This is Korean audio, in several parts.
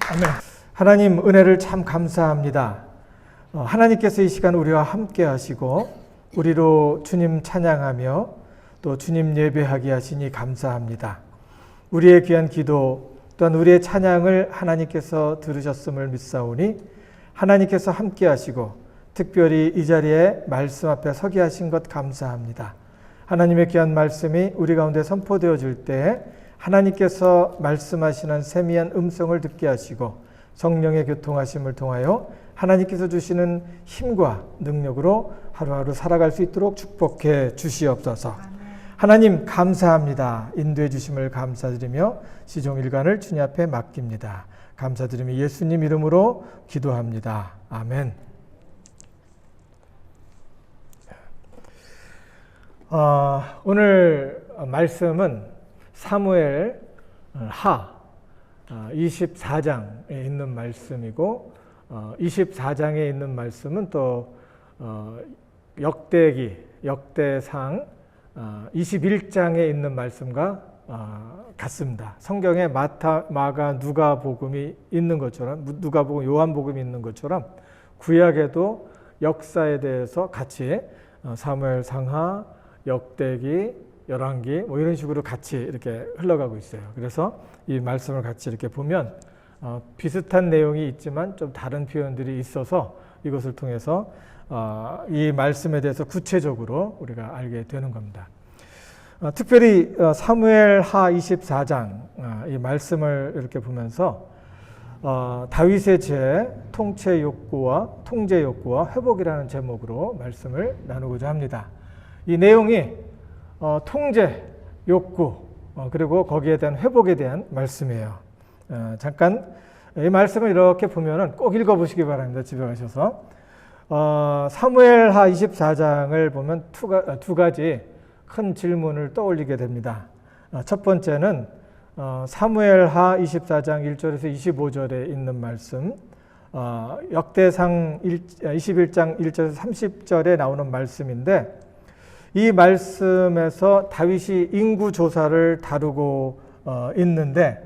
아멘. 하나님 은혜를 참 감사합니다. 하나님께서 이 시간 우리와 함께 하시고 우리로 주님 찬양하며 또 주님 예배하게 하시니 감사합니다. 우리의 귀한 기도 또한 우리의 찬양을 하나님께서 들으셨음을 믿사오니 하나님께서 함께 하시고 특별히 이 자리에 말씀 앞에 서게 하신 것 감사합니다. 하나님의 귀한 말씀이 우리 가운데 선포되어질 때 하나님께서 말씀하시는 세미한 음성을 듣게 하시고 성령의 교통하심을 통하여 하나님께서 주시는 힘과 능력으로 하루하루 살아갈 수 있도록 축복해 주시옵소서. 하나님 감사합니다. 인도해 주심을 감사드리며 시종일관을 주님 앞에 맡깁니다. 감사드리며 예수님 이름으로 기도합니다. 아멘. 오늘 말씀은 사무엘 하 24장에 있는 말씀이고 24장에 있는 말씀은 또 역대기, 역대상 21장에 있는 말씀과 같습니다. 성경에 마타, 마가, 누가복음이 있는 것처럼 누가복음, 요한복음이 있는 것처럼 구약에도 역사에 대해서 같이 사무엘 상하, 역대기, 열왕기 뭐 이런 식으로 같이 이렇게 흘러가고 있어요. 그래서 이 말씀을 같이 이렇게 보면 비슷한 내용이 있지만 좀 다른 표현들이 있어서 이것을 통해서 이 말씀에 대해서 구체적으로 우리가 알게 되는 겁니다. 특별히 사무엘 하 24장 이 말씀을 이렇게 보면서 다윗의 죄, 통치 욕구와 통제 욕구와 회복이라는 제목으로 말씀을 나누고자 합니다. 이 내용이 통제, 욕구, 그리고 거기에 대한 회복에 대한 말씀이에요. 잠깐 이 말씀을 이렇게 보면은 꼭 읽어보시기 바랍니다. 집에 가셔서. 사무엘하 24장을 보면 두 가지 큰 질문을 떠올리게 됩니다. 첫 번째는 사무엘하 24장 1절에서 25절에 있는 말씀, 역대상 21장 1절에서 30절에 나오는 말씀인데 이 말씀에서 다윗이 인구 조사를 다루고 있는데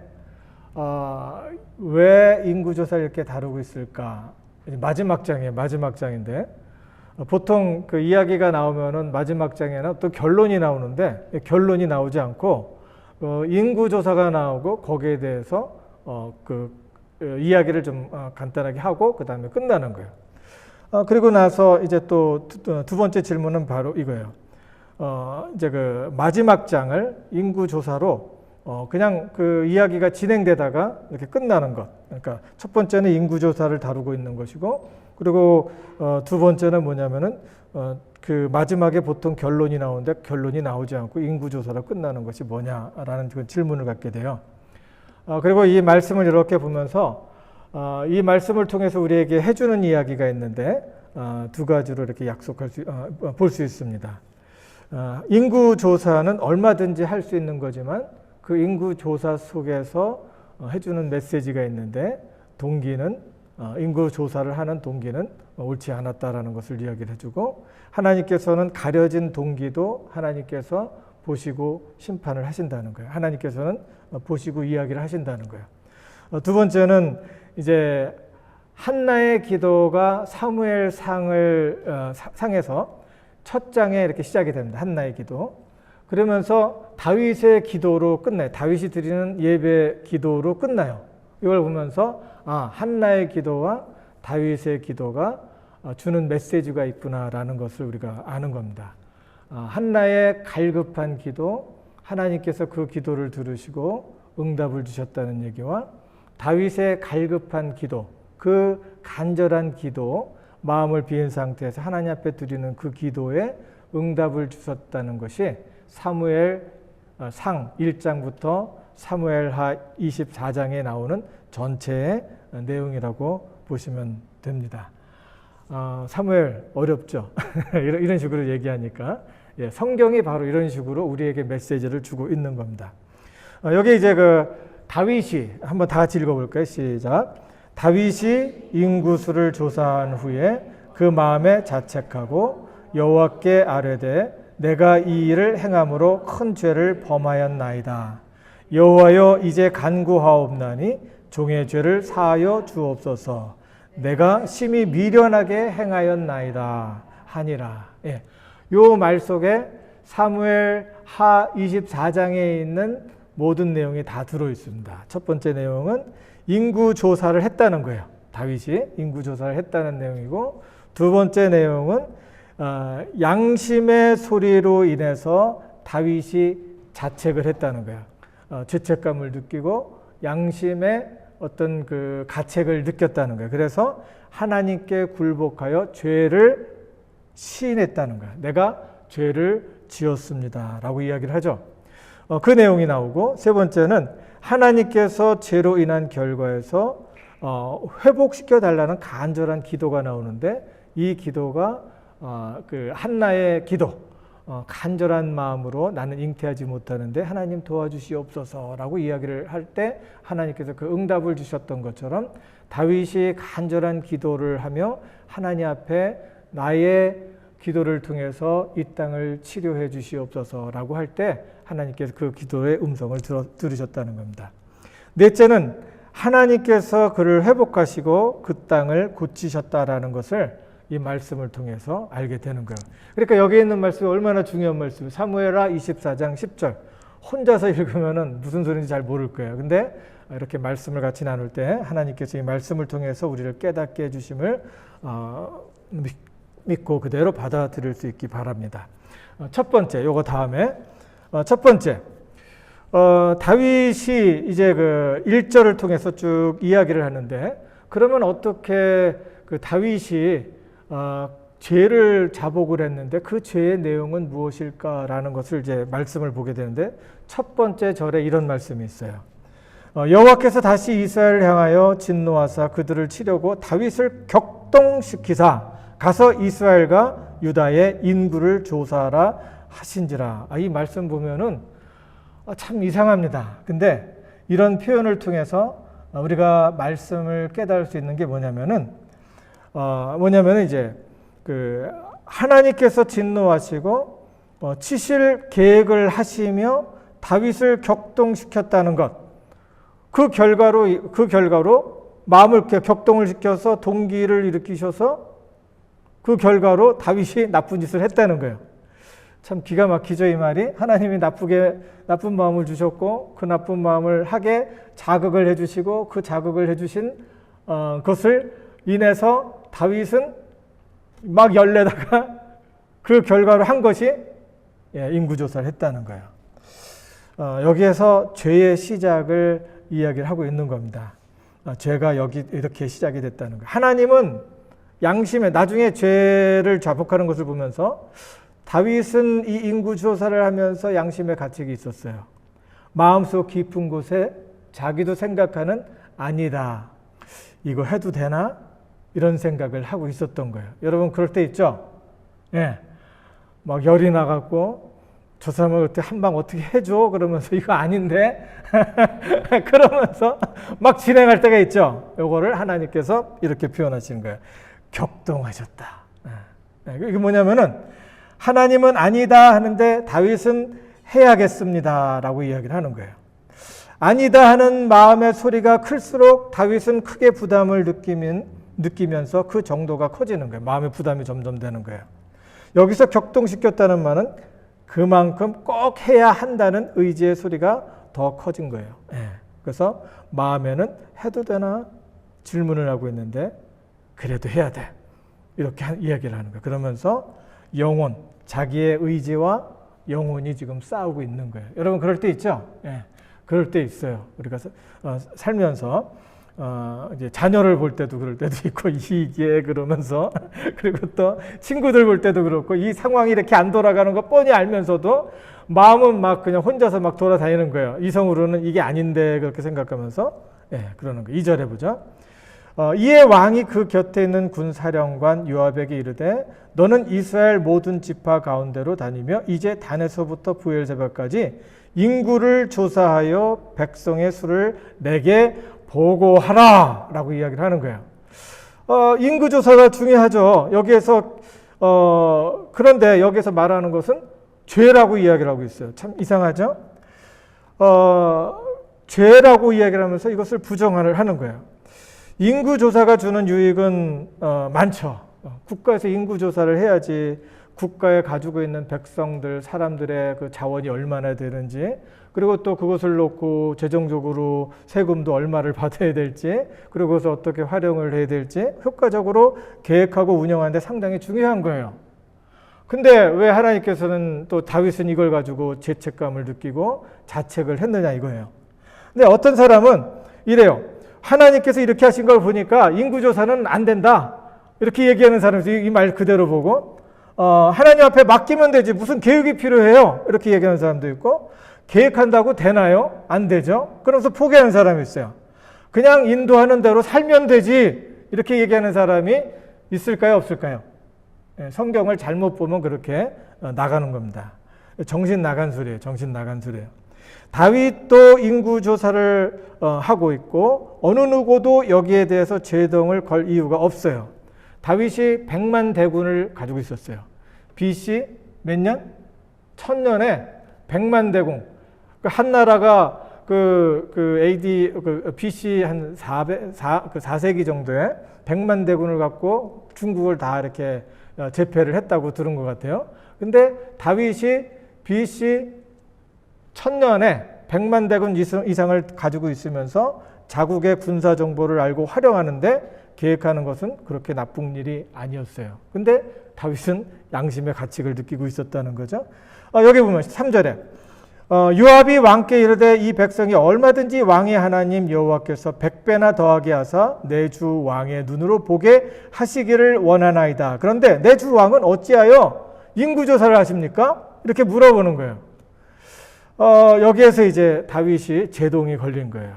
왜 인구 조사를 이렇게 다루고 있을까? 마지막 장이에요. 마지막 장인데 보통 그 이야기가 나오면은 마지막 장에는 또 결론이 나오는데 결론이 나오지 않고 인구 조사가 나오고 거기에 대해서 그 이야기를 좀 간단하게 하고 그 다음에 끝나는 거예요. 그리고 나서 이제 또 두 번째 질문은 바로 이거예요. 이제 그 마지막 장을 인구 조사로 그냥 그 이야기가 진행되다가 이렇게 끝나는 것. 그러니까 첫 번째는 인구 조사를 다루고 있는 것이고, 그리고 두 번째는 뭐냐면은 그 마지막에 보통 결론이 나오는데 결론이 나오지 않고 인구조사로 끝나는 것이 뭐냐라는 그 질문을 갖게 돼요. 그리고 이 말씀을 이렇게 보면서 이 말씀을 통해서 우리에게 해주는 이야기가 있는데 두 가지로 이렇게 볼 수 있습니다. 인구조사는 얼마든지 할 수 있는 거지만 그 인구조사 속에서 해주는 메시지가 있는데 인구조사를 하는 동기는 옳지 않았다라는 것을 이야기를 해주고, 하나님께서는 가려진 동기도 하나님께서 보시고 심판을 하신다는 거예요. 하나님께서는 보시고 이야기를 하신다는 거예요. 두 번째는 이제 한나의 기도가 사무엘 상에서 첫 장에 이렇게 시작이 됩니다. 한나의 기도. 그러면서 다윗의 기도로 끝나요. 다윗이 드리는 예배 기도로 끝나요. 이걸 보면서 한나의 기도와 다윗의 기도가 주는 메시지가 있구나라는 것을 우리가 아는 겁니다. 한나의 갈급한 기도, 하나님께서 그 기도를 들으시고 응답을 주셨다는 얘기와 다윗의 갈급한 기도, 그 간절한 기도, 마음을 비운 상태에서 하나님 앞에 드리는 그 기도에 응답을 주셨다는 것이 사무엘 상 1장부터 사무엘하 24장에 나오는 전체의 내용이라고 보시면 됩니다. 사무엘 어렵죠? 이런 식으로 얘기하니까 성경이 바로 이런 식으로 우리에게 메시지를 주고 있는 겁니다. 여기 이제 그 다윗이 한번 다 같이 읽어볼까요? 시작. 다윗이 인구수를 조사한 후에 그 마음에 자책하고 여호와께 아뢰되 내가 이 일을 행함으로 큰 죄를 범하였나이다. 여호와여 이제 간구하옵나니 종의 죄를 사하여 주옵소서. 내가 심히 미련하게 행하였나이다 하니라. 요 말 속에 사무엘 하 24장에 있는 모든 내용이 다 들어 있습니다. 첫 번째 내용은 인구조사를 했다는 거예요. 다윗이 인구조사를 했다는 내용이고, 두 번째 내용은 양심의 소리로 인해서 다윗이 자책을 했다는 거예요. 죄책감을 느끼고 양심의 어떤 그 가책을 느꼈다는 거예요. 그래서 하나님께 굴복하여 죄를 시인했다는 거예요. 내가 죄를 지었습니다 라고 이야기를 하죠. 그 내용이 나오고, 세 번째는 하나님께서 죄로 인한 결과에서 회복시켜 달라는 간절한 기도가 나오는데, 이 기도가 그 한나의 기도, 간절한 마음으로 나는 잉태하지 못하는데 하나님 도와주시옵소서라고 이야기를 할 때 하나님께서 그 응답을 주셨던 것처럼 다윗이 간절한 기도를 하며 하나님 앞에 나의 기도를 통해서 이 땅을 치료해 주시옵소서라고 할 때 하나님께서 그 기도의 음성을 들으셨다는 겁니다. 넷째는 하나님께서 그를 회복하시고 그 땅을 고치셨다라는 것을 이 말씀을 통해서 알게 되는 거예요. 그러니까 여기 있는 말씀이 얼마나 중요한 말씀이에요. 사무엘하 24장 10절. 혼자서 읽으면은 무슨 소리인지 잘 모를 거예요. 근데 이렇게 말씀을 같이 나눌 때 하나님께서 이 말씀을 통해서 우리를 깨닫게 해주심을 믿고 그대로 받아들일 수 있기 바랍니다. 첫 번째, 요거 다음에 첫 번째, 다윗이 이제 그 1절을 통해서 쭉 이야기를 하는데, 그러면 어떻게 그 다윗이 죄를 자복을 했는데 그 죄의 내용은 무엇일까라는 것을 이제 말씀을 보게 되는데, 첫 번째 절에 이런 말씀이 있어요. 여호와께서 다시 이스라엘을 향하여 진노하사 그들을 치려고 다윗을 격동시키사 가서 이스라엘과 유다의 인구를 조사하라 하신지라. 이 말씀 보면은 참 이상합니다. 근데 이런 표현을 통해서 우리가 말씀을 깨달을 수 있는 게 뭐냐면은 이제 그 하나님께서 진노하시고 치실 계획을 하시며 다윗을 격동시켰다는 것, 그 결과로 마음을 격동을 시켜서 동기를 일으키셔서 그 결과로 다윗이 나쁜 짓을 했다는 거예요. 참 기가 막히죠, 이 말이. 하나님이 나쁜 마음을 주셨고 그 나쁜 마음을 하게 자극을 해주시고 그 자극을 해주신 것을 인해서 다윗은 막 열내다가 그 결과로 한 것이 인구조사를 했다는 거예요. 여기에서 죄의 시작을 이야기를 하고 있는 겁니다. 죄가 여기 이렇게 시작이 됐다는 거예요. 하나님은 양심에 나중에 죄를 자복하는 것을 보면서 다윗은 이 인구 조사를 하면서 양심의 가책이 있었어요. 마음속 깊은 곳에 자기도 생각하는 아니다. 이거 해도 되나? 이런 생각을 하고 있었던 거예요. 여러분 그럴 때 있죠? 예. 막 열이 나갖고 저 사람을 어떻게 한 방 어떻게 해줘? 그러면서 이거 아닌데? 그러면서 막 진행할 때가 있죠. 요거를 하나님께서 이렇게 표현하시는 거예요. 격동하셨다. 이게 뭐냐면은 하나님은 아니다 하는데 다윗은 해야겠습니다 라고 이야기를 하는 거예요. 아니다 하는 마음의 소리가 클수록 다윗은 크게 부담을 느끼면서 그 정도가 커지는 거예요. 마음의 부담이 점점 되는 거예요. 여기서 격동시켰다는 말은 그만큼 꼭 해야 한다는 의지의 소리가 더 커진 거예요. 그래서 마음에는 해도 되나 질문을 하고 있는데 그래도 해야 돼. 이렇게 이야기를 하는 거예요. 그러면서 영혼, 자기의 의지와 영혼이 지금 싸우고 있는 거예요. 여러분 그럴 때 있죠? 그럴 때 있어요. 우리가 살면서 이제 자녀를 볼 때도 그럴 때도 있고 이게 그러면서 그리고 또 친구들 볼 때도 그렇고 이 상황이 이렇게 안 돌아가는 거 뻔히 알면서도 마음은 막 그냥 혼자서 막 돌아다니는 거예요. 이성으로는 이게 아닌데 그렇게 생각하면서 그러는 거예요. 2절에 보죠. 이에 왕이 그 곁에 있는 군사령관 요압에게 이르되 너는 이스라엘 모든 지파 가운데로 다니며 이제 단에서부터 부엘세바까지 인구를 조사하여 백성의 수를 내게 보고하라 라고 이야기를 하는 거예요. 인구 조사가 중요하죠. 여기에서 그런데 여기서 말하는 것은 죄라고 이야기를 하고 있어요. 참 이상하죠? 죄라고 이야기를 하면서 이것을 부정을 하는 거예요. 인구 조사가 주는 유익은 많죠. 국가에서 인구 조사를 해야지 국가에 가지고 있는 백성들, 사람들의 그 자원이 얼마나 되는지, 그리고 또 그것을 놓고 재정적으로 세금도 얼마를 받아야 될지, 그리고 그것을 어떻게 활용을 해야 될지 효과적으로 계획하고 운영하는 데 상당히 중요한 거예요. 근데 왜 하나님께서는 또 다윗은 이걸 가지고 죄책감을 느끼고 자책을 했느냐 이거예요. 근데 어떤 사람은 이래요. 하나님께서 이렇게 하신 걸 보니까 인구조사는 안 된다. 이렇게 얘기하는 사람이 이 말 그대로 보고 하나님 앞에 맡기면 되지 무슨 계획이 필요해요. 이렇게 얘기하는 사람도 있고 계획한다고 되나요? 안 되죠. 그러면서 포기하는 사람이 있어요. 그냥 인도하는 대로 살면 되지. 이렇게 얘기하는 사람이 있을까요? 없을까요? 성경을 잘못 보면 그렇게 나가는 겁니다. 정신 나간 소리예요. 정신 나간 소리예요. 다윗도 인구조사를 하고 있고 어느 누구도 여기에 대해서 제동을 걸 이유가 없어요. 다윗이 100만 대군을 가지고 있었어요. BC 몇 년? 1000년에 100만 대군. 한 나라가 AD BC 한 4세기 정도에 100만 대군을 갖고 중국을 다 이렇게 제패를 했다고 들은 것 같아요. 근데 다윗이 BC 1000년에 100만 대군 이상을 가지고 있으면서 자국의 군사 정보를 알고 활용하는데 계획하는 것은 그렇게 나쁜 일이 아니었어요. 근데 다윗은 양심의 가책을 느끼고 있었다는 거죠. 여기 보면 3절에 요압이 왕께 이르되 이 백성이 얼마든지 왕의 하나님 여호와께서 100배나 더하게 하사 내 주 왕의 눈으로 보게 하시기를 원하나이다. 그런데 내 주 왕은 어찌하여 인구조사를 하십니까? 이렇게 물어보는 거예요. 여기에서 이제 다윗이 제동이 걸린 거예요.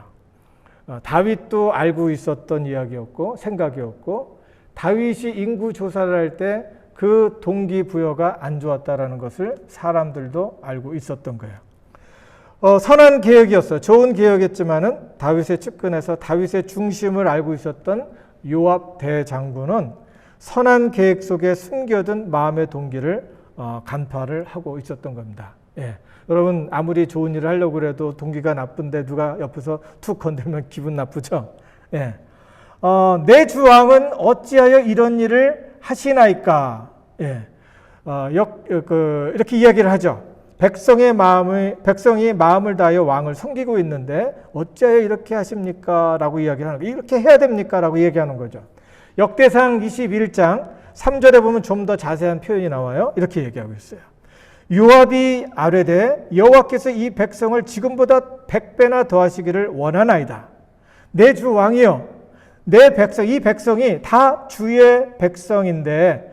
다윗도 알고 있었던 이야기였고 생각이었고 다윗이 인구조사를 할 때 그 동기부여가 안 좋았다라는 것을 사람들도 알고 있었던 거예요. 선한 계획이었어요. 좋은 계획이었지만은 다윗의 측근에서 다윗의 중심을 알고 있었던 요압 대장군은 선한 계획 속에 숨겨둔 마음의 동기를 간파를 하고 있었던 겁니다. 여러분 아무리 좋은 일을 하려고 해도 동기가 나쁜데 누가 옆에서 툭 건들면 기분 나쁘죠? 내 주왕은 어찌하여 이런 일을 하시나이까? 이렇게 이야기를 하죠. 백성이 마음을 다하여 왕을 섬기고 있는데 어찌하여 이렇게 하십니까? 라고 이야기를 하는 거예요. 이렇게 해야 됩니까? 라고 얘기하는 거죠. 역대상 21장 3절에 보면 좀 더 자세한 표현이 나와요. 이렇게 얘기하고 있어요. 요압이 아뢰되 여호와께서 이 백성을 지금보다 100배나 더하시기를 원하나이다. 내 주 왕이여 내 백성, 이 백성이 다 주의 백성인데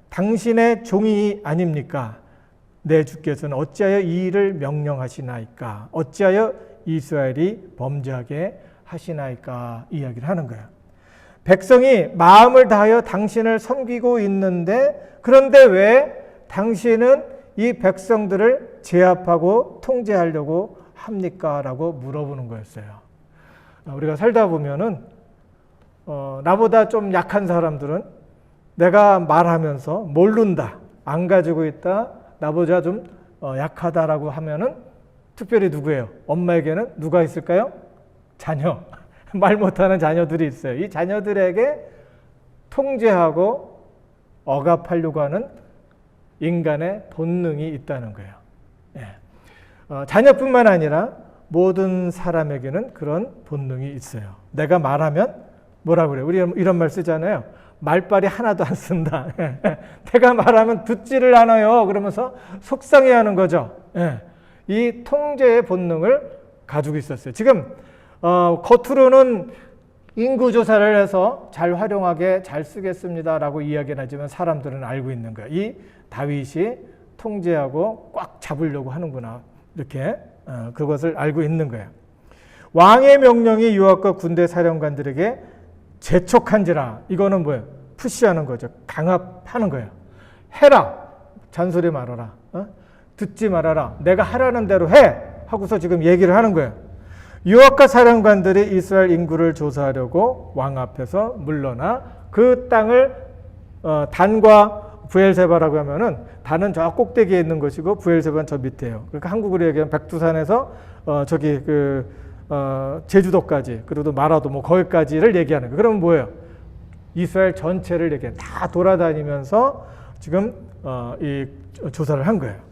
당신의 종이 아닙니까? 내 주께서는 어찌하여 이 일을 명령하시나이까? 어찌하여 이스라엘이 범죄하게 하시나이까? 이야기를 하는 거예요. 백성이 마음을 다하여 당신을 섬기고 있는데 그런데 왜 당신은 이 백성들을 제압하고 통제하려고 합니까? 라고 물어보는 거였어요. 우리가 살다 보면은 나보다 좀 약한 사람들은 내가 말하면서 모른다, 안 가지고 있다, 나보다 좀 약하다라고 하면은 특별히 누구예요? 엄마에게는 누가 있을까요? 자녀. 말 못하는 자녀들이 있어요. 이 자녀들에게 통제하고 억압하려고 하는 인간의 본능이 있다는 거예요. 예. 자녀뿐만 아니라 모든 사람에게는 그런 본능이 있어요. 내가 말하면 뭐라 그래요? 우리 이런 말 쓰잖아요. 말빨이 하나도 안 쓴다. 내가 말하면 듣지를 않아요. 그러면서 속상해하는 거죠. 예. 이 통제의 본능을 가지고 있었어요. 지금 겉으로는 인구조사를 해서 잘 활용하게 잘 쓰겠습니다라고 이야기는 하지만 사람들은 알고 있는 거예요. 이 다윗이 통제하고 꽉 잡으려고 하는구나. 이렇게 그것을 알고 있는 거예요. 왕의 명령이 요압과 군대 사령관들에게 재촉한지라. 이거는 뭐예요? 푸시하는 거죠. 강압하는 거예요. 해라. 잔소리 말아라. 듣지 말아라. 내가 하라는 대로 해. 하고서 지금 얘기를 하는 거예요. 요압과 사령관들이 이스라엘 인구를 조사하려고 왕 앞에서 물러나 그 땅을 단과 브엘세바라고 하면은 단은 저 꼭대기에 있는 것이고 브엘세바는 저 밑에요. 그러니까 한국으로 얘기하면 백두산에서 저기 제주도까지 그리고 마라도 뭐 거기까지를 얘기하는 거예요. 그러면 뭐예요? 이스라엘 전체를 얘기해 다 돌아다니면서 지금 이 조사를 한 거예요.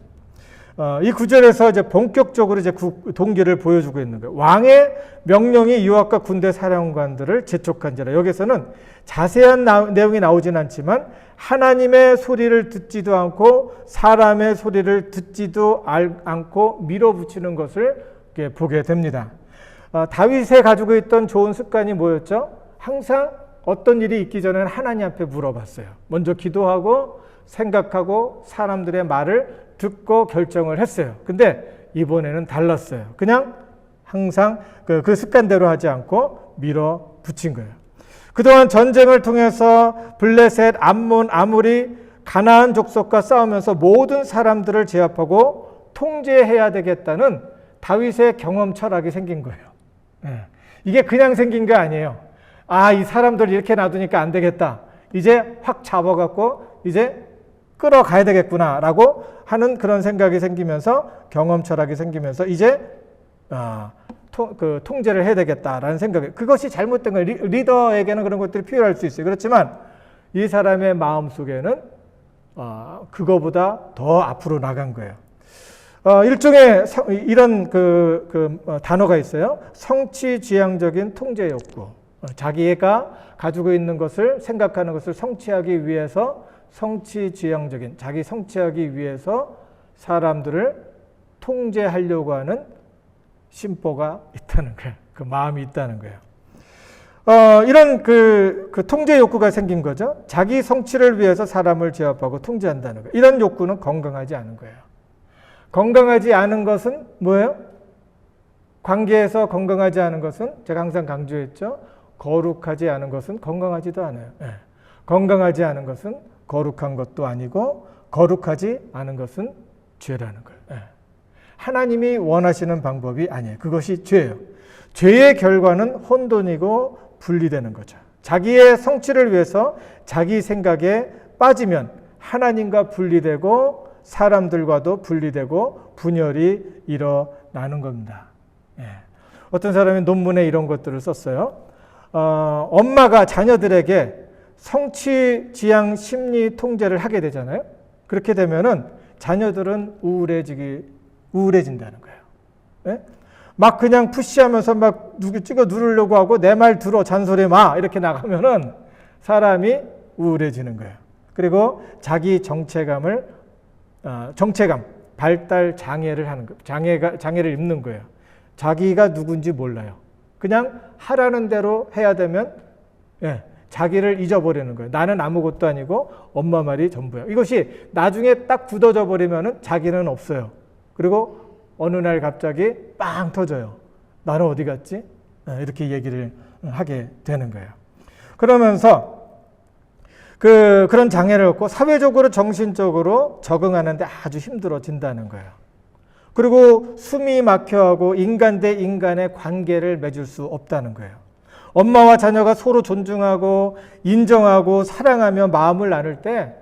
이 구절에서 이제 본격적으로 이제 동기를 보여주고 있는 거예요. 왕의 명령이 요압과 군대 사령관들을 재촉한지라. 여기서는 자세한 내용이 나오진 않지만 하나님의 소리를 듣지도 않고 사람의 소리를 듣지도 않고 밀어붙이는 것을 보게 됩니다. 다윗이 가지고 있던 좋은 습관이 뭐였죠? 항상 어떤 일이 있기 전에는 하나님 앞에 물어봤어요. 먼저 기도하고 생각하고 사람들의 말을 듣고 결정을 했어요. 근데 이번에는 달랐어요. 그냥 항상 그 습관대로 하지 않고 밀어붙인 거예요. 그동안 전쟁을 통해서 블레셋, 암몬, 아무리 가나안 족속과 싸우면서 모든 사람들을 제압하고 통제해야 되겠다는 다윗의 경험 철학이 생긴 거예요. 이게 그냥 생긴 게 아니에요. 이 사람들 이렇게 놔두니까 안 되겠다. 이제 확 잡아갖고 이제 끌어가야 되겠구나라고 하는 그런 생각이 생기면서 경험 철학이 생기면서 이제 통제를 해야 되겠다라는 생각이, 그것이 잘못된 거예요. 리더에게는 그런 것들이 필요할 수 있어요. 그렇지만 이 사람의 마음 속에는 그거보다 더 앞으로 나간 거예요. 일종의 이런 단어가 있어요. 성취지향적인 통제 욕구. 자기가 가지고 있는 것을, 생각하는 것을 성취하기 위해서 성취지향적인, 자기 성취하기 위해서 사람들을 통제하려고 하는 심보가 있다는 거예요. 그 마음이 있다는 거예요. 이런 그 통제 욕구가 생긴 거죠. 자기 성취를 위해서 사람을 제압하고 통제한다는 거예요. 이런 욕구는 건강하지 않은 거예요. 건강하지 않은 것은 뭐예요? 관계에서 건강하지 않은 것은 제가 항상 강조했죠. 거룩하지 않은 것은 건강하지도 않아요. 건강하지 않은 것은 거룩한 것도 아니고 거룩하지 않은 것은 죄라는 거예요. 하나님이 원하시는 방법이 아니에요. 그것이 죄예요. 죄의 결과는 혼돈이고 분리되는 거죠. 자기의 성취를 위해서 자기 생각에 빠지면 하나님과 분리되고 사람들과도 분리되고 분열이 일어나는 겁니다. 어떤 사람이 논문에 이런 것들을 썼어요. 엄마가 자녀들에게 성취지향 심리 통제를 하게 되잖아요. 그렇게 되면은 자녀들은 우울해진다는 거예요. 막 그냥 푸시하면서 막 찍어 누르려고 하고 내 말 들어, 잔소리 마, 이렇게 나가면은 사람이 우울해지는 거예요. 그리고 자기 정체감, 발달 장애를 하는 거예요. 장애를 입는 거예요. 자기가 누군지 몰라요. 그냥 하라는 대로 해야 되면 예, 자기를 잊어버리는 거예요. 나는 아무것도 아니고 엄마 말이 전부야. 이것이 나중에 딱 굳어져 버리면은 자기는 없어요. 그리고 어느 날 갑자기 빵 터져요. 나는 어디 갔지? 이렇게 얘기를 하게 되는 거예요. 그러면서 그런 장애를 얻고 사회적으로 정신적으로 적응하는데 아주 힘들어진다는 거예요. 그리고 숨이 막혀하고 인간 대 인간의 관계를 맺을 수 없다는 거예요. 엄마와 자녀가 서로 존중하고 인정하고 사랑하며 마음을 나눌 때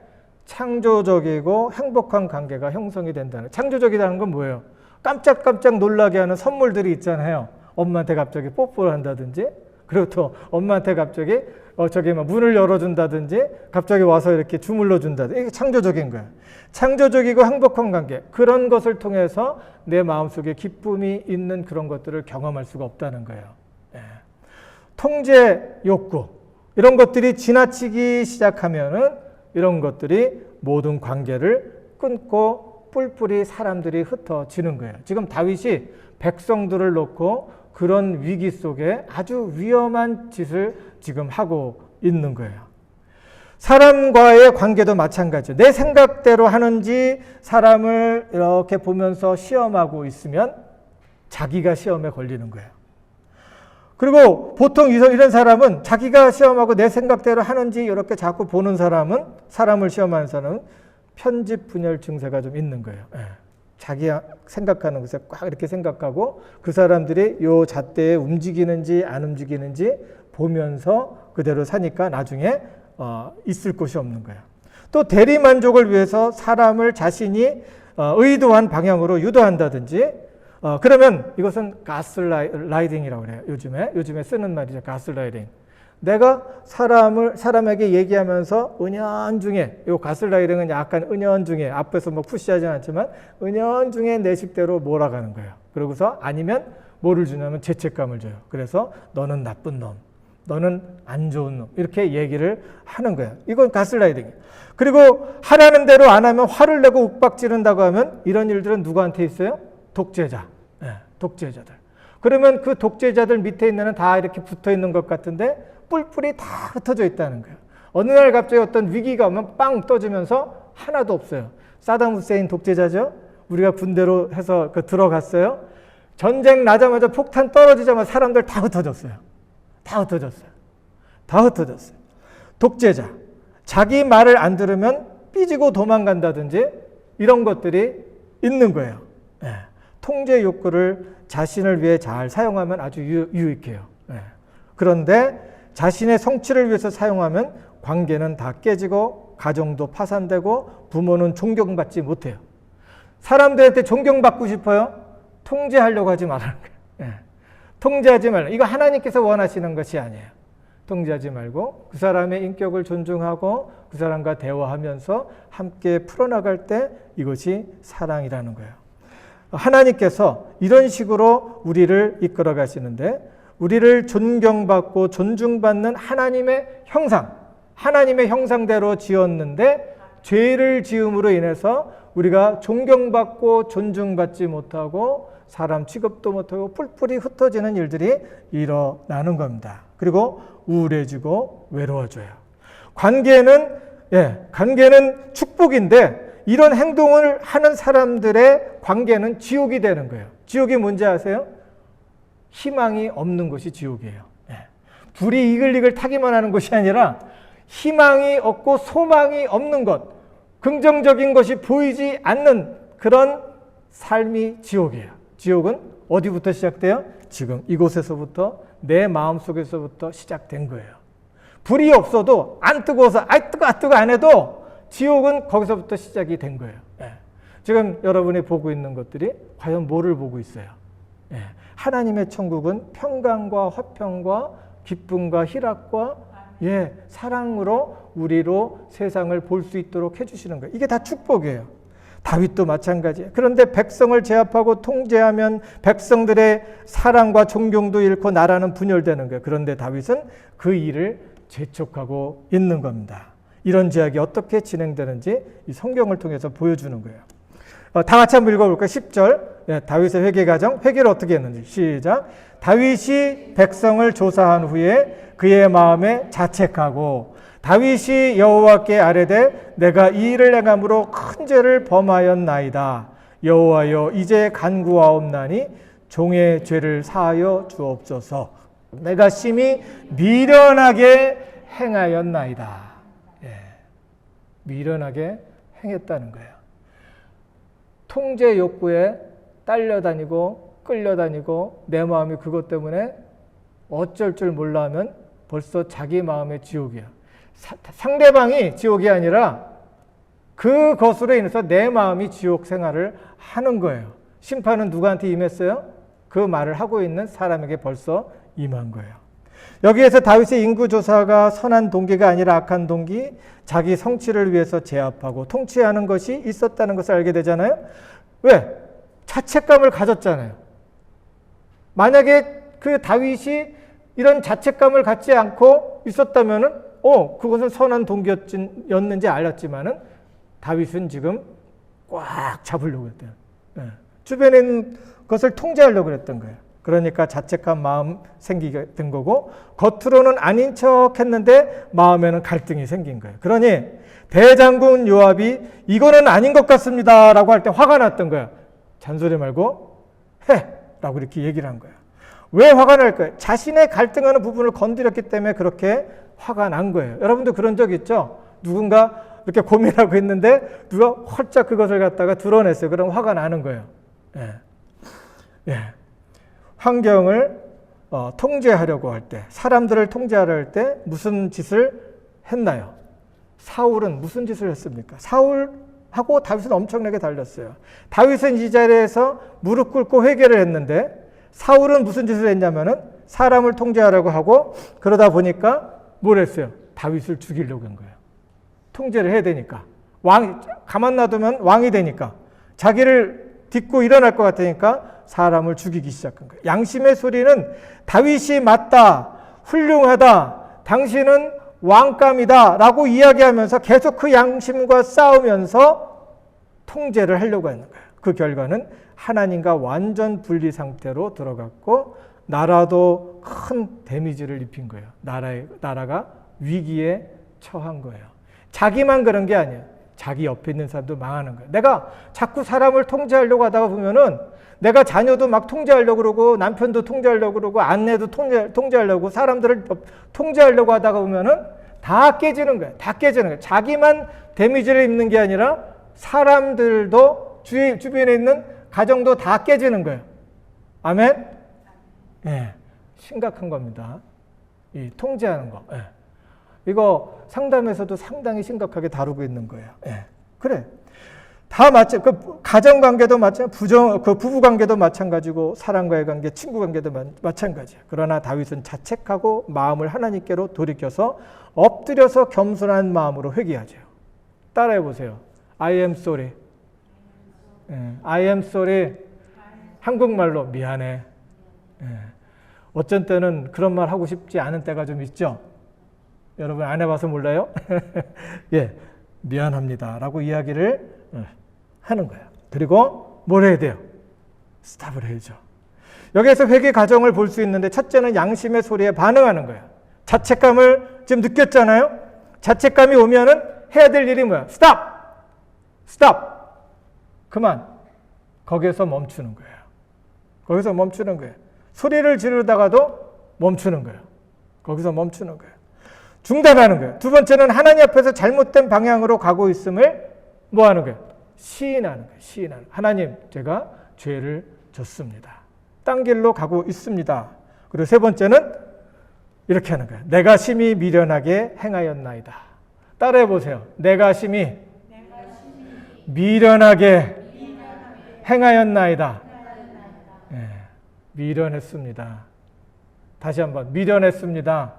창조적이고 행복한 관계가 형성이 된다는 거예요. 창조적이라는 건 뭐예요? 깜짝깜짝 놀라게 하는 선물들이 있잖아요. 엄마한테 갑자기 뽀뽀를 한다든지, 그리고 또 엄마한테 갑자기 문을 열어준다든지, 갑자기 와서 이렇게 주물러 준다든지, 이게 창조적인 거예요. 창조적이고 행복한 관계, 그런 것을 통해서 내 마음속에 기쁨이 있는 그런 것들을 경험할 수가 없다는 거예요. 예. 통제 욕구, 이런 것들이 지나치기 시작하면은 이런 것들이 모든 관계를 끊고 뿔뿔이 사람들이 흩어지는 거예요. 지금 다윗이 백성들을 놓고 그런 위기 속에 아주 위험한 짓을 지금 하고 있는 거예요. 사람과의 관계도 마찬가지예요. 내 생각대로 하는지 사람을 이렇게 보면서 시험하고 있으면 자기가 시험에 걸리는 거예요. 그리고 보통 이런 사람은 자기가 시험하고 내 생각대로 하는지 이렇게 자꾸 보는 사람은, 사람을 시험하는 사람은 편집 분열 증세가 좀 있는 거예요. 예. 자기가 생각하는 것에 꽉 이렇게 생각하고 그 사람들이 요 잣대에 움직이는지 안 움직이는지 보면서 그대로 사니까 나중에 있을 곳이 없는 거예요. 또 대리 만족을 위해서 사람을 자신이 의도한 방향으로 유도한다든지, 그러면 이것은 가스라이팅이라고 그래요. 요즘에 쓰는 말이죠. 가스라이팅. 내가 사람에게 얘기하면서 은연중에, 요 가스라이팅은 약간 은연중에, 앞에서 뭐 푸시하지는 않지만 은연중에 내 식대로 몰아가는 거예요. 그러고서 아니면 뭐를 주냐면 죄책감을 줘요. 그래서 너는 나쁜 놈, 너는 안 좋은 놈, 이렇게 얘기를 하는 거예요. 이건 가스라이팅이에요. 그리고 하라는 대로 안 하면 화를 내고 윽박지른다고 하면 이런 일들은 누구한테 있어요? 독재자. 네, 독재자들. 그러면 그 독재자들 밑에 있는 다 이렇게 붙어 있는 것 같은데 뿔뿔이 다 흩어져 있다는 거예요. 어느 날 갑자기 어떤 위기가 오면 빵 떠지면서 하나도 없어요. 사담 후세인 독재자죠. 우리가 군대로 해서 들어갔어요. 전쟁 나자마자 폭탄 떨어지자마자 사람들 다 흩어졌어요. 다 흩어졌어요. 다 흩어졌어요. 독재자. 자기 말을 안 들으면 삐지고 도망간다든지 이런 것들이 있는 거예요. 네. 통제 욕구를 자신을 위해 잘 사용하면 아주 유익해요. 네. 그런데 자신의 성취를 위해서 사용하면 관계는 다 깨지고 가정도 파산되고 부모는 존경받지 못해요. 사람들한테 존경받고 싶어요? 통제하려고 하지 말라는 거예요. 네. 통제하지 말라. 이거 하나님께서 원하시는 것이 아니에요. 통제하지 말고 그 사람의 인격을 존중하고 그 사람과 대화하면서 함께 풀어나갈 때 이것이 사랑이라는 거예요. 하나님께서 이런 식으로 우리를 이끌어 가시는데 우리를 존경받고 존중받는 하나님의 형상, 하나님의 형상대로 지었는데 죄를 지음으로 인해서 우리가 존경받고 존중받지 못하고 사람 취급도 못하고 뿔뿔이 흩어지는 일들이 일어나는 겁니다. 그리고 우울해지고 외로워져요. 관계는 축복인데 이런 행동을 하는 사람들의 관계는 지옥이 되는 거예요. 지옥이 뭔지 아세요? 희망이 없는 것이 지옥이에요. 불이 이글이글 타기만 하는 것이 아니라 희망이 없고 소망이 없는 것, 긍정적인 것이 보이지 않는 그런 삶이 지옥이에요. 지옥은 어디부터 시작돼요? 지금 이곳에서부터 내 마음속에서부터 시작된 거예요. 불이 없어도 안 뜨거워서 뜨거 안 해도 지옥은 거기서부터 시작이 된 거예요. 지금 여러분이 보고 있는 것들이 과연 뭐를 보고 있어요? 하나님의 천국은 평강과 화평과 기쁨과 희락과 사랑으로 우리로 세상을 볼 수 있도록 해주시는 거예요. 이게 다 축복이에요. 다윗도 마찬가지예요. 그런데 백성을 제압하고 통제하면 백성들의 사랑과 존경도 잃고 나라는 분열되는 거예요. 그런데 다윗은 그 일을 재촉하고 있는 겁니다. 이런 제약이 어떻게 진행되는지 이 성경을 통해서 보여주는 거예요. 다 같이 한번 읽어볼까요? 10절. 다윗의 회개 과정. 회개를 어떻게 했는지. 시작. 다윗이 백성을 조사한 후에 그의 마음에 자책하고 다윗이 여호와께 아뢰되 내가 이 일을 행함으로 큰 죄를 범하였나이다. 여호와여 이제 간구하옵나니 종의 죄를 사하여 주옵소서. 내가 심히 미련하게 행하였나이다. 미련하게 행했다는 거예요. 통제 욕구에 딸려다니고 끌려다니고 내 마음이 그것 때문에 어쩔 줄 몰라 하면 벌써 자기 마음의 지옥이야. 상대방이 지옥이 아니라 그것으로 인해서 내 마음이 지옥 생활을 하는 거예요. 심판은 누구한테 임했어요? 그 말을 하고 있는 사람에게 벌써 임한 거예요. 여기에서 다윗의 인구조사가 선한 동기가 아니라 악한 동기, 자기 성취를 위해서 제압하고 통치하는 것이 있었다는 것을 알게 되잖아요. 왜? 자책감을 가졌잖아요. 만약에 그 다윗이 이런 자책감을 갖지 않고 있었다면은 그것은 선한 동기였는지 알았지만은 다윗은 지금 꽉 잡으려고 했대요. 주변에 있는 것을 통제하려고 했던 거예요. 그러니까 자책한 마음 생기게 된 거고 겉으로는 아닌 척 했는데 마음에는 갈등이 생긴 거예요. 그러니 대장군 요압이 이거는 아닌 것 같습니다 라고 할 때 화가 났던 거예요. 잔소리 말고 해! 라고 이렇게 얘기를 한 거예요. 왜 화가 날까요? 자신의 갈등하는 부분을 건드렸기 때문에 그렇게 화가 난 거예요. 여러분도 그런 적 있죠? 누군가 이렇게 고민하고 있는데 누가 헐짝 그것을 갖다가 드러냈어요. 그럼 화가 나는 거예요. 환경을 통제하려고 할 때, 사람들을 통제하려 할 때 무슨 짓을 했나요? 사울은 무슨 짓을 했습니까? 사울하고 다윗은 엄청나게 달렸어요. 다윗은 이 자리에서 무릎 꿇고 회개를 했는데 사울은 무슨 짓을 했냐면은 사람을 통제하려고 하고 그러다 보니까 뭘 했어요? 다윗을 죽이려고 한 거예요. 통제를 해야 되니까. 가만 놔두면 왕이 되니까. 자기를 딛고 일어날 것 같으니까 사람을 죽이기 시작한 거예요. 양심의 소리는 다윗이 맞다, 훌륭하다, 당신은 왕감이다 라고 이야기하면서 계속 그 양심과 싸우면서 통제를 하려고 하는 거예요. 그 결과는 하나님과 완전 분리 상태로 들어갔고 나라도 큰 데미지를 입힌 거예요. 나라가 위기에 처한 거예요. 자기만 그런 게 아니에요. 자기 옆에 있는 사람도 망하는 거예요. 내가 자꾸 사람을 통제하려고 하다가 보면은 내가 자녀도 막 통제하려고 그러고 남편도 통제하려고 그러고 아내도 통제하려고 사람들을 통제하려고 하다가 보면은 다 깨지는 거예요. 다 깨지는 거예요. 자기만 데미지를 입는 게 아니라 사람들도 주변에 있는 가정도 다 깨지는 거예요. 아멘? 심각한 겁니다. 이 통제하는 거. 이거 상담에서도 상당히 심각하게 다루고 있는 거예요. 그래. 다 그 가정 관계도 그 부부 관계도 마찬가지고 사람과의 관계, 친구 관계도 마찬가지예요. 그러나 다윗은 자책하고 마음을 하나님께로 돌이켜서 엎드려서 겸손한 마음으로 회개하죠. 따라해 보세요. I am sorry. I am sorry. 한국말로 미안해. 어쩐 때는 그런 말 하고 싶지 않은 때가 좀 있죠. 여러분 안 해봐서 몰라요? 미안합니다 라고 이야기를 하는 거예요. 그리고 뭘 해야 돼요? 스탑을 해야죠. 여기에서 회개 과정을 볼 수 있는데 첫째는 양심의 소리에 반응하는 거예요. 자책감을 지금 느꼈잖아요. 자책감이 오면은 해야 될 일이 뭐야? 스탑! 스탑! 그만. 거기에서 멈추는 거예요. 거기서 멈추는 거예요. 소리를 지르다가도 멈추는 거예요. 거기서 멈추는 거예요. 중단하는 거예요. 두 번째는 하나님 앞에서 잘못된 방향으로 가고 있음을 뭐 하는 거예요? 시인하는 거예요. 시인하는 거예요. 하나님, 제가 죄를 졌습니다. 딴 길로 가고 있습니다. 그리고 세 번째는 이렇게 하는 거예요. 내가 심히 미련하게 행하였나이다. 따라해 보세요. 내가 심히 미련하게 행하였나이다. 미련했습니다. 다시 한번 미련했습니다.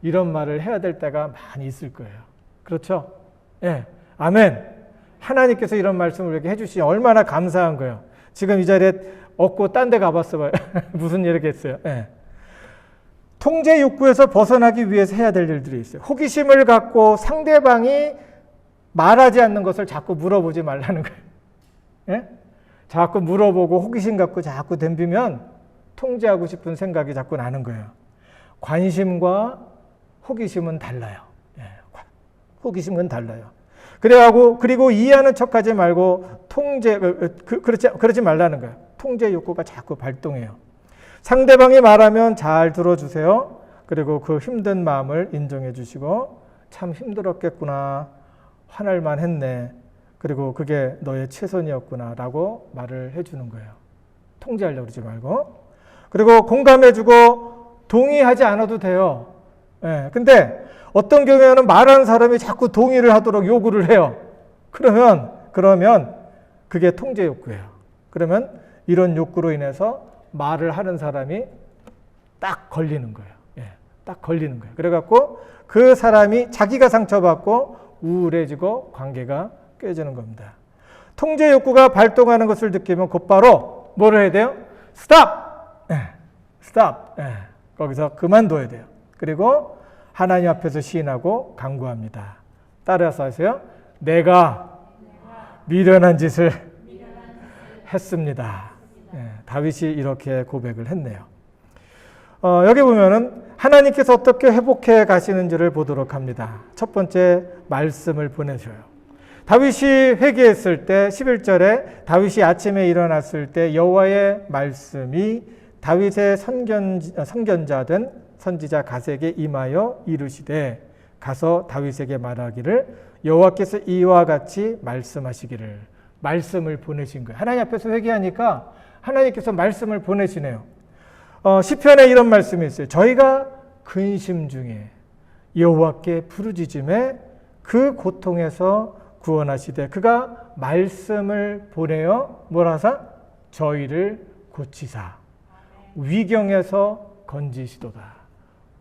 이런 말을 해야 될 때가 많이 있을 거예요. 그렇죠? 아멘. 하나님께서 이런 말씀을 이렇게 해주시니 얼마나 감사한 거예요. 지금 이 자리에 없고 딴 데 가봤어 봐요. 무슨 일이겠어요. 통제 욕구에서 벗어나기 위해서 해야 될 일들이 있어요. 호기심을 갖고 상대방이 말하지 않는 것을 자꾸 물어보지 말라는 거예요. 예? 자꾸 물어보고 호기심 갖고 자꾸 덤비면 통제하고 싶은 생각이 자꾸 나는 거예요. 관심과 호기심은 달라요. 예. 호기심은 달라요. 그리고 이해하는 척하지 말고 그러지 말라는 거예요. 통제 욕구가 자꾸 발동해요. 상대방이 말하면 잘 들어주세요. 그리고 그 힘든 마음을 인정해 주시고 참 힘들었겠구나. 화날만 했네. 그리고 그게 너의 최선이었구나 라고 말을 해주는 거예요. 통제하려고 그러지 말고. 그리고 공감해주고 동의하지 않아도 돼요. 예, 근데 어떤 경우에는 말하는 사람이 자꾸 동의를 하도록 요구를 해요. 그러면 그게 통제 욕구예요. 그러면 이런 욕구로 인해서 말을 하는 사람이 딱 걸리는 거예요. 예, 딱 걸리는 거예요. 그래갖고 그 사람이 자기가 상처받고 우울해지고 관계가 깨지는 겁니다. 통제 욕구가 발동하는 것을 느끼면 곧바로 뭐를 해야 돼요? 스탑! 스탑! 거기서 그만둬야 돼요. 그리고 하나님 앞에서 시인하고 간구합니다. 따라서 하세요. 내가 미련한 짓을 했습니다. 다윗이 이렇게 고백을 했네요. 여기 보면은 하나님께서 어떻게 회복해 가시는지를 보도록 합니다. 첫 번째 말씀을 보내셔요. 다윗이 회개했을 때 11절에 다윗이 아침에 일어났을 때 여호와의 말씀이 다윗의 선견자된 선지자 갓에게 임하여 이르시되 가서 다윗에게 말하기를 여호와께서 이와 같이 말씀하시기를. 말씀을 보내신 거예요. 하나님 앞에서 회개하니까 하나님께서 말씀을 보내시네요. 시편에 이런 말씀이 있어요. 저희가 근심 중에 여호와께 부르짖음에 그 고통에서 구원하시되 그가 말씀을 보내어 뭐라사? 저희를 고치사 위경에서 건지시도다.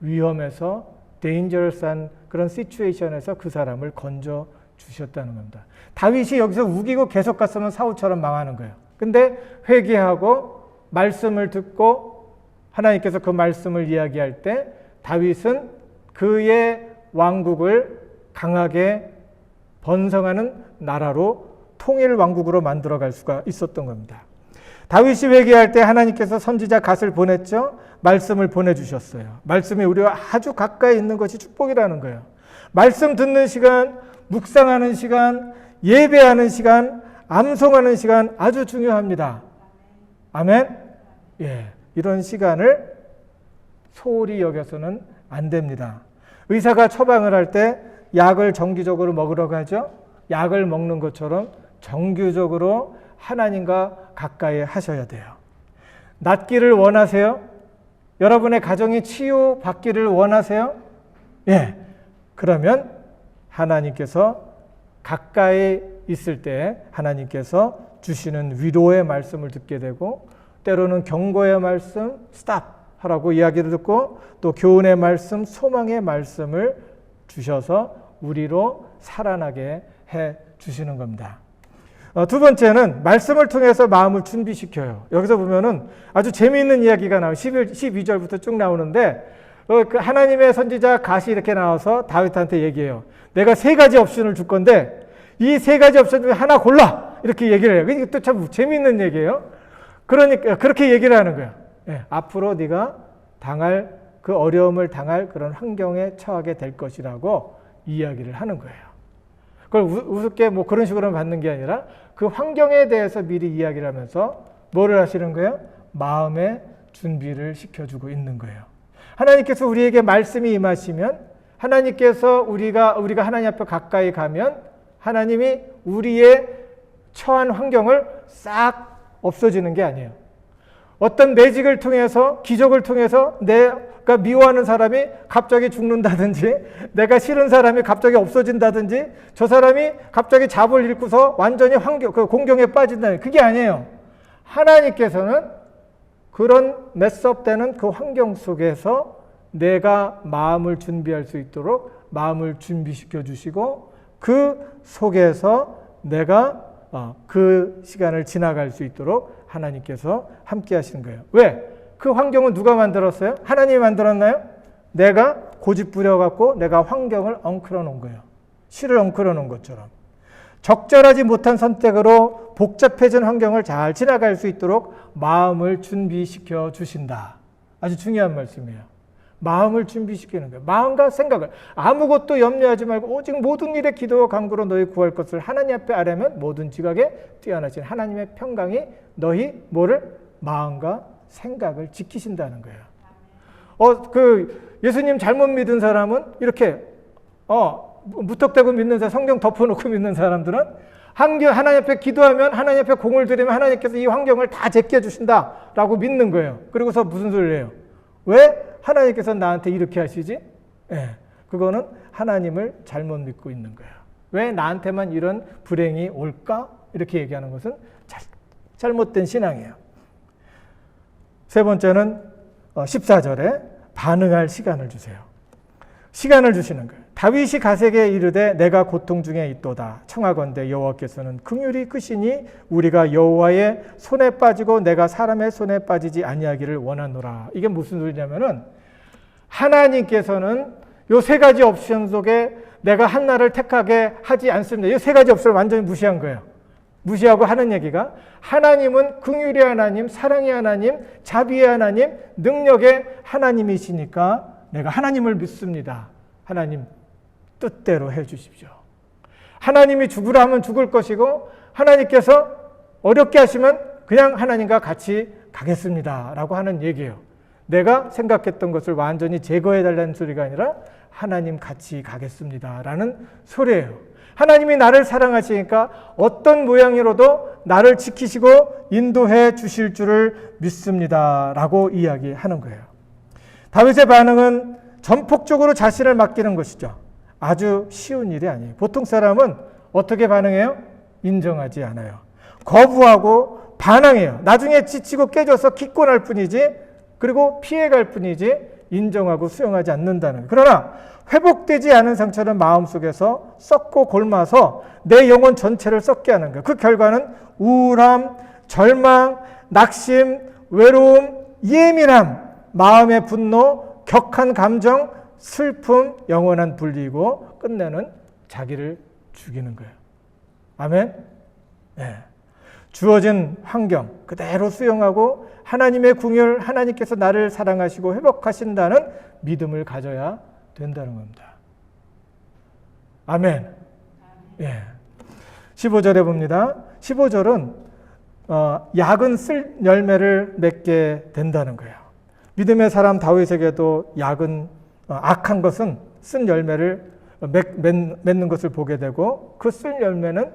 위험에서 dangerous한 그런 시츄에이션에서 그 사람을 건져 주셨다는 겁니다. 다윗이 여기서 우기고 계속 갔으면 사울처럼 망하는 거예요. 근데 회개하고 말씀을 듣고 하나님께서 그 말씀을 이야기할 때 다윗은 그의 왕국을 강하게 번성하는 나라로 통일 왕국으로 만들어갈 수가 있었던 겁니다. 다윗이 회개할 때 하나님께서 선지자 갓을 보냈죠. 말씀을 보내주셨어요. 말씀이 우리와 아주 가까이 있는 것이 축복이라는 거예요. 말씀 듣는 시간, 묵상하는 시간, 예배하는 시간, 암송하는 시간 아주 중요합니다. 아멘? 예, 이런 시간을 소홀히 여겨서는 안 됩니다. 의사가 처방을 할 때 약을 정기적으로 먹으러 가죠. 약을 먹는 것처럼 정규적으로 하나님과 가까이 하셔야 돼요. 낫기를 원하세요? 여러분의 가정이 치유받기를 원하세요? 예. 그러면 하나님께서 가까이 있을 때 하나님께서 주시는 위로의 말씀을 듣게 되고 때로는 경고의 말씀, 스탑 하라고 이야기를 듣고 또 교훈의 말씀, 소망의 말씀을 주셔서 우리로 살아나게 해 주시는 겁니다. 두 번째는 말씀을 통해서 마음을 준비시켜요. 여기서 보면은 아주 재미있는 이야기가 나와요. 12절부터 쭉 나오는데 그 하나님의 선지자 갓이 이렇게 나와서 다윗한테 얘기해요. 내가 3가지 옵션을 줄 건데 이 3가지 옵션 중에 하나 골라! 이렇게 얘기를 해요. 이게 또 참 재미있는 얘기예요. 그러니까 그렇게 얘기를 하는 거예요. 예, 앞으로 네가 그 어려움을 당할 그런 환경에 처하게 될 것이라고 이야기를 하는 거예요. 그걸 우습게 뭐 그런 식으로 받는 게 아니라 그 환경에 대해서 미리 이야기를 하면서 뭐를 하시는 거예요? 마음의 준비를 시켜주고 있는 거예요. 하나님께서 우리에게 말씀이 임하시면 하나님께서 우리가 하나님 앞에 가까이 가면 하나님이 우리의 처한 환경을 싹 없어지는 게 아니에요. 어떤 매직을 통해서 기적을 통해서 내가 미워하는 사람이 갑자기 죽는다든지 내가 싫은 사람이 갑자기 없어진다든지 저 사람이 갑자기 잡을 잃고서 완전히 공경에 빠진다든지 그게 아니에요. 하나님께서는 그런 메스업되는 그 환경 속에서 내가 마음을 준비할 수 있도록 마음을 준비시켜 주시고 그 속에서 내가 그 시간을 지나갈 수 있도록 하나님께서 함께 하시는 거예요. 왜? 그 환경은 누가 만들었어요? 하나님이 만들었나요? 내가 고집 부려갖고 내가 환경을 엉클어 놓은 거예요. 실을 엉클어 놓은 것처럼. 적절하지 못한 선택으로 복잡해진 환경을 잘 지나갈 수 있도록 마음을 준비시켜 주신다. 아주 중요한 말씀이에요. 마음을 준비시키는 거예요. 마음과 생각을 아무것도 염려하지 말고 오직 모든 일에 기도와 간구로 너희 구할 것을 하나님 앞에 아뢰면 모든 지각에 뛰어나신 하나님의 평강이 너희 뭐를 마음과 생각을 지키신다는 거예요. 예수님 잘못 믿은 사람은 이렇게 무턱대고 믿는 사람, 성경 덮어놓고 믿는 사람들은 하나님 앞에 기도하면 하나님 앞에 공을 들이면 하나님께서 이 환경을 다 제껴주신다라고 믿는 거예요. 그리고서 무슨 소리를 해요? 왜 하나님께서 나한테 이렇게 하시지? 그거는 하나님을 잘못 믿고 있는 거예요. 왜 나한테만 이런 불행이 올까? 이렇게 얘기하는 것은 잘못된 신앙이에요. 세 번째는 14절에 반응할 시간을 주세요. 시간을 주시는 거예요. 다윗이 가세게 이르되 내가 고통 중에 있도다. 청하건대 여호와께서는 긍휼이 크시니 우리가 여호와의 손에 빠지고 내가 사람의 손에 빠지지 아니하기를 원하노라. 이게 무슨 소리냐면은 하나님께서는 요 세 가지 옵션 속에 내가 하나를 택하게 하지 않습니다. 이 세 가지 옵션을 완전히 무시한 거예요. 무시하고 하는 얘기가 하나님은 긍휼의 하나님, 사랑의 하나님, 자비의 하나님, 능력의 하나님이시니까 내가 하나님을 믿습니다. 하나님 뜻대로 해 주십시오. 하나님이 죽으라 하면 죽을 것이고 하나님께서 어렵게 하시면 그냥 하나님과 같이 가겠습니다. 라고 하는 얘기예요. 내가 생각했던 것을 완전히 제거해 달라는 소리가 아니라 하나님 같이 가겠습니다. 라는 소리예요. 하나님이 나를 사랑하시니까 어떤 모양으로도 나를 지키시고 인도해 주실 줄을 믿습니다. 라고 이야기하는 거예요. 다윗의 반응은 전폭적으로 자신을 맡기는 것이죠. 아주 쉬운 일이 아니에요. 보통 사람은 어떻게 반응해요? 인정하지 않아요. 거부하고 반항해요. 나중에 지치고 깨져서 기권할 뿐이지, 그리고 피해갈 뿐이지 인정하고 수용하지 않는다는 거예요. 그러나 회복되지 않은 상처는 마음속에서 썩고 골마서 내 영혼 전체를 썩게 하는 거예요. 그 결과는 우울함, 절망, 낙심, 외로움, 예민함, 마음의 분노, 격한 감정, 슬픔, 영원한 분리고 끝내는 자기를 죽이는 거예요. 아멘? 네. 주어진 환경 그대로 수용하고 하나님의 긍휼, 하나님께서 나를 사랑하시고 회복하신다는 믿음을 가져야 된다는 겁니다. 아멘. 예. 15절에 봅니다. 15절은 약은 쓸 열매를 맺게 된다는 거예요. 믿음의 사람 다윗에게도 약은 악한 것은 쓴 열매를 맺는 것을 보게 되고 그 쓴 열매는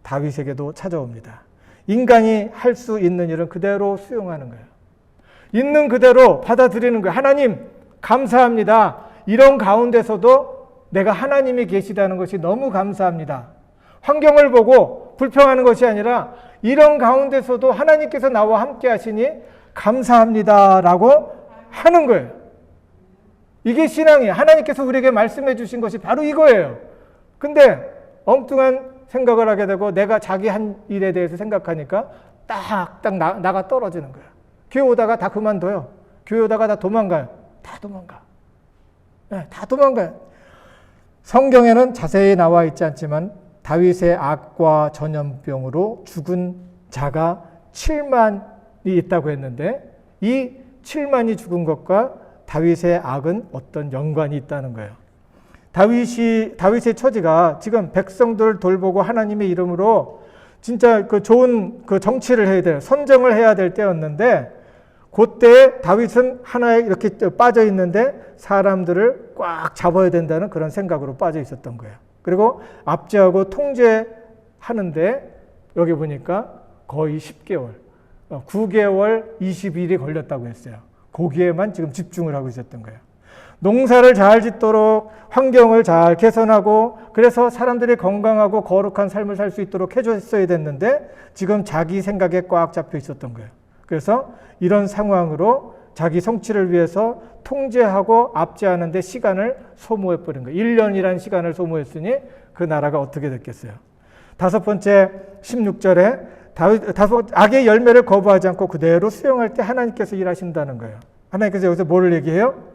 다윗에게도 찾아옵니다. 인간이 할 수 있는 일은 그대로 수용하는 거예요. 있는 그대로 받아들이는 거예요. 하나님 감사합니다. 이런 가운데서도 내가 하나님이 계시다는 것이 너무 감사합니다. 환경을 보고 불평하는 것이 아니라 이런 가운데서도 하나님께서 나와 함께 하시니 감사합니다라고 하는 거예요. 이게 신앙이에요. 하나님께서 우리에게 말씀해 주신 것이 바로 이거예요. 근데 엉뚱한 생각을 하게 되고 내가 자기 한 일에 대해서 생각하니까 딱 나가 떨어지는 거예요. 교회 오다가 다 그만둬요. 교회 오다가 다 도망가요. 다 도망가. 네, 다 도망가요. 성경에는 자세히 나와 있지 않지만 다윗의 악과 전염병으로 죽은 자가 7만이 있다고 했는데 이 7만이 죽은 것과 다윗의 악은 어떤 연관이 있다는 거예요. 다윗의 처지가 지금 백성들을 돌보고 하나님의 이름으로 진짜 그 좋은 그 정치를 해야 돼요. 선정을 해야 될 때였는데 그때 다윗은 하나에 이렇게 빠져 있는데 사람들을 꽉 잡아야 된다는 그런 생각으로 빠져 있었던 거예요. 그리고 압제하고 통제하는데 여기 보니까 거의 10개월, 9개월 20일이 걸렸다고 했어요. 거기에만 지금 집중을 하고 있었던 거예요. 농사를 잘 짓도록 환경을 잘 개선하고 그래서 사람들이 건강하고 거룩한 삶을 살 수 있도록 해줬어야 됐는데 지금 자기 생각에 꽉 잡혀 있었던 거예요. 그래서 이런 상황으로 자기 성취를 위해서 통제하고 압제하는 데 시간을 소모해버린 거예요. 1년이라는 시간을 소모했으니 그 나라가 어떻게 됐겠어요. 다섯 번째 16절에 악의 열매를 거부하지 않고 그대로 수용할 때 하나님께서 일하신다는 거예요. 하나님께서 여기서 뭐를 얘기해요?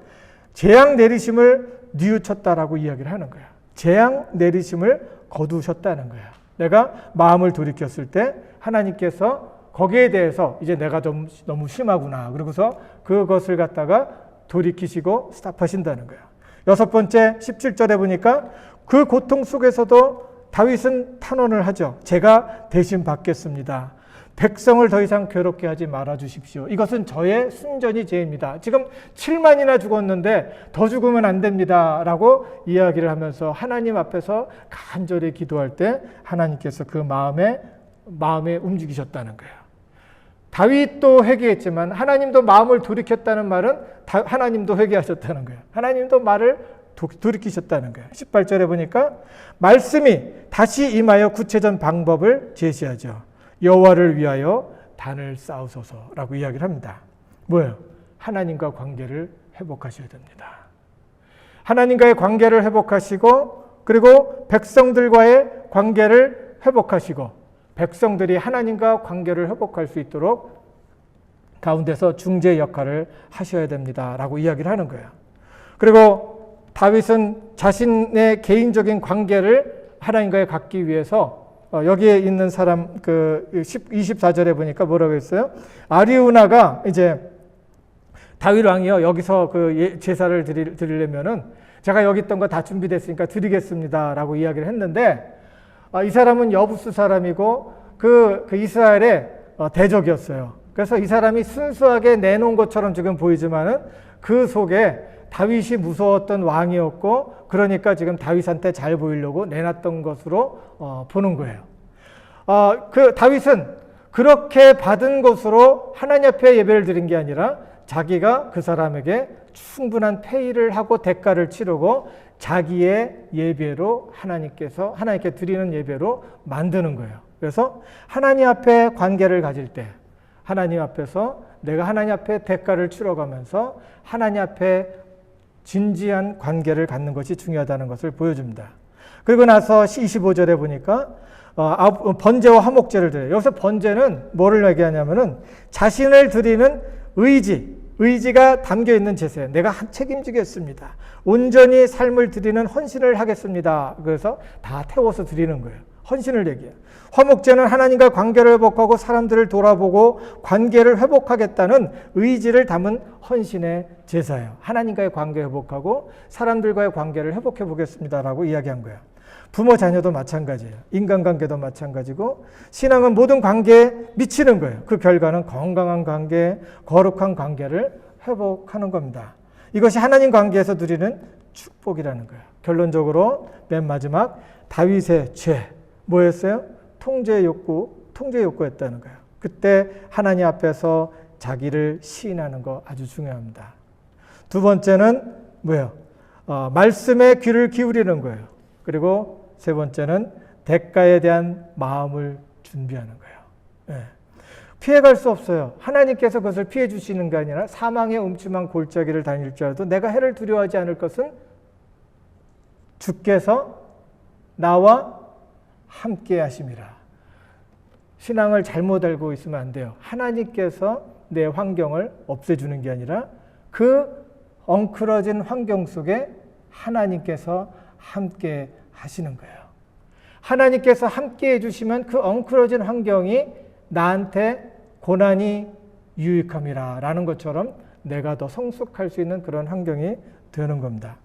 재앙 내리심을 뉘우쳤다라고 이야기를 하는 거야. 재앙 내리심을 거두셨다는 거야. 내가 마음을 돌이켰을 때 하나님께서 거기에 대해서 이제 내가 좀 너무 심하구나. 그러고서 그것을 갖다가 돌이키시고 스탑하신다는 거예요. 6번째 17절에 보니까 그 고통 속에서도 다윗은 탄원을 하죠. 제가 대신 받겠습니다. 백성을 더 이상 괴롭게 하지 말아 주십시오. 이것은 저의 순전히 죄입니다. 지금 7만이나 죽었는데 더 죽으면 안 됩니다. 라고 이야기를 하면서 하나님 앞에서 간절히 기도할 때 하나님께서 그 마음에 움직이셨다는 거예요. 다윗도 회개했지만 하나님도 마음을 돌이켰다는 말은 하나님도 회개하셨다는 거예요. 하나님도 말을 돌이키셨다는 거예요. 18절에 보니까 말씀이 다시 임하여 구체적 방법을 제시하죠. 여호와를 위하여 단을 쌓으소서라고 이야기를 합니다. 뭐예요? 하나님과 관계를 회복하셔야 됩니다. 하나님과의 관계를 회복하시고 그리고 백성들과의 관계를 회복하시고 백성들이 하나님과 관계를 회복할 수 있도록 가운데서 중재 역할을 하셔야 됩니다라고 이야기를 하는 거예요. 그리고 다윗은 자신의 개인적인 관계를 하나님과의 갖기 위해서 여기에 있는 사람 24절에 보니까 뭐라고 했어요? 아리우나가 이제 다윗 왕이요 여기서 그 제사를 드리려면은 제가 여기 있던 거 다 준비됐으니까 드리겠습니다라고 이야기를 했는데 이 사람은 여부스 사람이고 그 이스라엘의 대적이었어요. 그래서 이 사람이 순수하게 내놓은 것처럼 지금 보이지만은 그 속에 다윗이 무서웠던 왕이었고 그러니까 지금 다윗한테 잘 보이려고 내놨던 것으로 보는 거예요. 그 다윗은 그렇게 받은 것으로 하나님 앞에 예배를 드린 게 아니라 자기가 그 사람에게 충분한 페이를 하고 대가를 치르고 자기의 예배로 하나님께 드리는 예배로 만드는 거예요. 그래서 하나님 앞에 관계를 가질 때 하나님 앞에서 내가 하나님 앞에 대가를 치러가면서 하나님 앞에 진지한 관계를 갖는 것이 중요하다는 것을 보여줍니다. 그리고 나서 25절에 보니까 번제와 화목제를 드려요. 여기서 번제는 뭐를 얘기하냐면은 자신을 드리는 의지가 담겨 있는 제사예요. 내가 책임지겠습니다. 온전히 삶을 드리는 헌신을 하겠습니다. 그래서 다 태워서 드리는 거예요. 헌신을 얘기해요. 화목제는 하나님과 관계를 회복하고 사람들을 돌아보고 관계를 회복하겠다는 의지를 담은 헌신의 제사예요. 하나님과의 관계 회복하고 사람들과의 관계를 회복해 보겠습니다라고 이야기한 거예요. 부모 자녀도 마찬가지예요. 인간관계도 마찬가지고 신앙은 모든 관계에 미치는 거예요. 그 결과는 건강한 관계, 거룩한 관계를 회복하는 겁니다. 이것이 하나님 관계에서 누리는 축복이라는 거예요. 결론적으로 맨 마지막 다윗의 죄 뭐였어요? 통제 욕구였다는 거예요. 그때 하나님 앞에서 자기를 시인하는 거 아주 중요합니다. 두 번째는 뭐예요? 말씀에 귀를 기울이는 거예요. 그리고 세 번째는 대가에 대한 마음을 준비하는 거예요. 네. 피해갈 수 없어요. 하나님께서 그것을 피해 주시는 게 아니라 사망의 음침한 골짜기를 다닐 줄 알아도 내가 해를 두려워하지 않을 것은 주께서 나와 함께 하심이라. 신앙을 잘못 알고 있으면 안 돼요. 하나님께서 내 환경을 없애주는 게 아니라 그 엉클어진 환경 속에 하나님께서 함께 하시는 거예요. 하나님께서 함께 해주시면 그 엉클어진 환경이 나한테 고난이 유익함이라 라는 것처럼 내가 더 성숙할 수 있는 그런 환경이 되는 겁니다.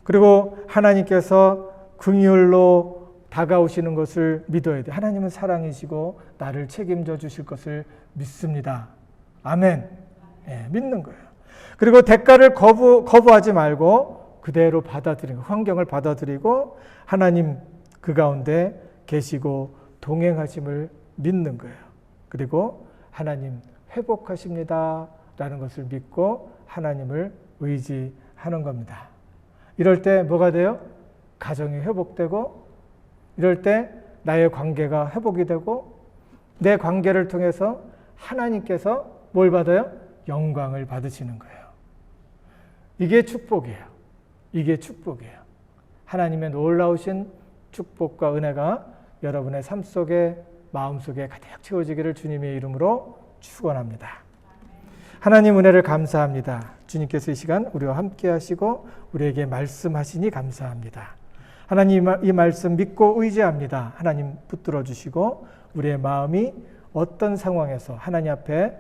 그리고 하나님께서 긍휼로 다가오시는 것을 믿어야 돼. 하나님은 사랑이시고 나를 책임져 주실 것을 믿습니다. 아멘. 네, 믿는 거예요. 그리고 대가를 거부하지 말고 그대로 받아들이고 환경을 받아들이고 하나님 그 가운데 계시고 동행하심을 믿는 거예요. 그리고 하나님 회복하십니다 라는 것을 믿고 하나님을 의지하는 겁니다. 이럴 때 뭐가 돼요? 가정이 회복되고 이럴 때 나의 관계가 회복이 되고 내 관계를 통해서 하나님께서 뭘 받아요? 영광을 받으시는 거예요. 이게 축복이에요. 이게 축복이에요. 하나님의 놀라우신 축복과 은혜가 여러분의 삶 속에 마음 속에 가득 채워지기를 주님의 이름으로 축원합니다. 하나님 은혜를 감사합니다. 주님께서 이 시간 우리와 함께 하시고 우리에게 말씀하시니 감사합니다. 하나님 이 말씀 믿고 의지합니다. 하나님 붙들어 주시고 우리의 마음이 어떤 상황에서 하나님 앞에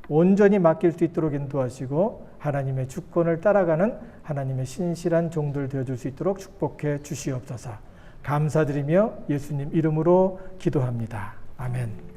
온전히 맡길 수 있도록 인도하시고 하나님의 주권을 따라가는 하나님의 신실한 종들 되어줄 수 있도록 축복해 주시옵소서. 감사드리며 예수님 이름으로 기도합니다. 아멘.